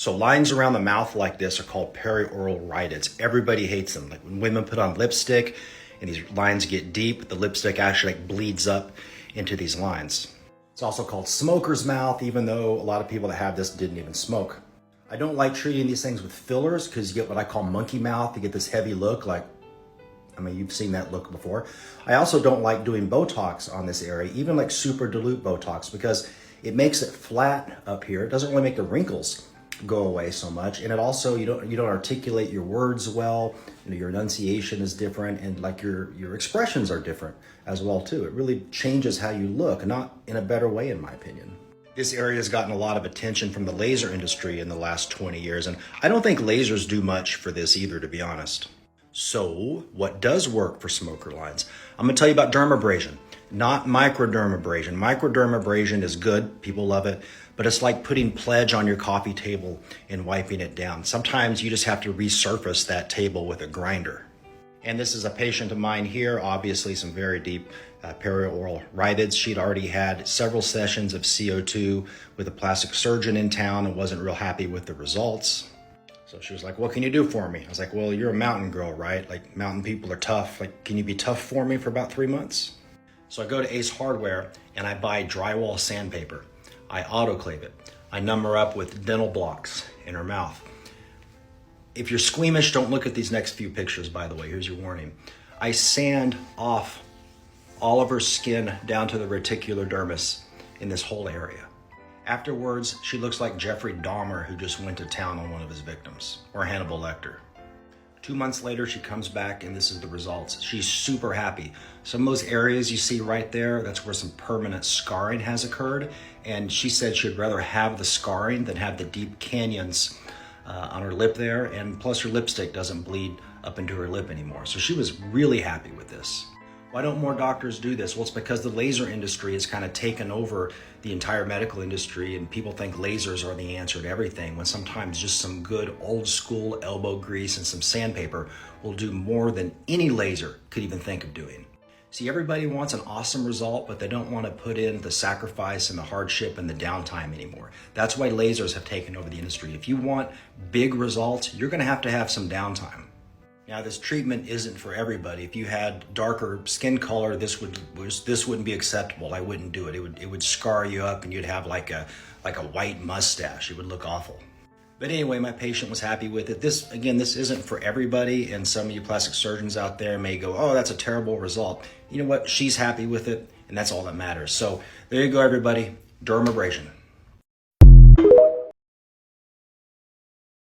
So lines around the mouth like this are called perioral rhytids. Everybody hates them. Like when women put on lipstick and these lines get deep, the lipstick actually like bleeds up into these lines. It's also called smoker's mouth, even though a lot of people that have this didn't even smoke. I don't like treating these things with fillers because you get what I call monkey mouth. You get this heavy look like, I mean, you've seen that look before. I also don't like doing Botox on this area, even like super dilute Botox, because it makes it flat up here. It doesn't really make the wrinkles go away so much, and it also you don't articulate your words well. You know, your enunciation is different, and like your expressions are different as well too. It really changes how you look, not in a better way in my opinion. This area has gotten a lot of attention from the laser industry in the last 20 years, and I don't think lasers do much for this either, to be honest. So what does work for smoker lines? I'm gonna tell you about dermabrasion, not microdermabrasion. Microdermabrasion is good, people love it, but it's like putting pledge on your coffee table and wiping it down. Sometimes you just have to resurface that table with a grinder. And this is a patient of mine here, obviously some very deep perioral rhytids. She'd already had several sessions of CO2 with a plastic surgeon in town and wasn't real happy with the results. So she was like, what can you do for me? I was like, well, you're a mountain girl, right? Like mountain people are tough. Like, can you be tough for me for about 3 months? So I go to Ace Hardware and I buy drywall sandpaper. I autoclave it. I number up with dental blocks in her mouth. If you're squeamish, don't look at these next few pictures, by the way. Here's your warning. I sand off all of her skin down to the reticular dermis in this whole area. Afterwards, she looks like Jeffrey Dahmer, who just went to town on one of his victims, or Hannibal Lecter. 2 months later, she comes back and this is the results. She's super happy. Some of those areas you see right there, that's where some permanent scarring has occurred. And she said she'd rather have the scarring than have the deep canyons on her lip there. And plus her lipstick doesn't bleed up into her lip anymore. So she was really happy with this. Why don't more doctors do this? Well, it's because the laser industry has kind of taken over the entire medical industry, and people think lasers are the answer to everything, when sometimes just some good old school elbow grease and some sandpaper will do more than any laser could even think of doing. See, everybody wants an awesome result, but they don't want to put in the sacrifice and the hardship and the downtime anymore. That's why lasers have taken over the industry. If you want big results, you're going to have some downtime. Now, this treatment isn't for everybody. If you had darker skin color, this wouldn't be acceptable. I wouldn't do it. It would scar you up, and you'd have like a white mustache. It would look awful. But anyway, my patient was happy with it. This isn't for everybody, and some of you plastic surgeons out there may go, oh, that's a terrible result. You know what? She's happy with it, and that's all that matters. So there you go, everybody. Dermabrasion.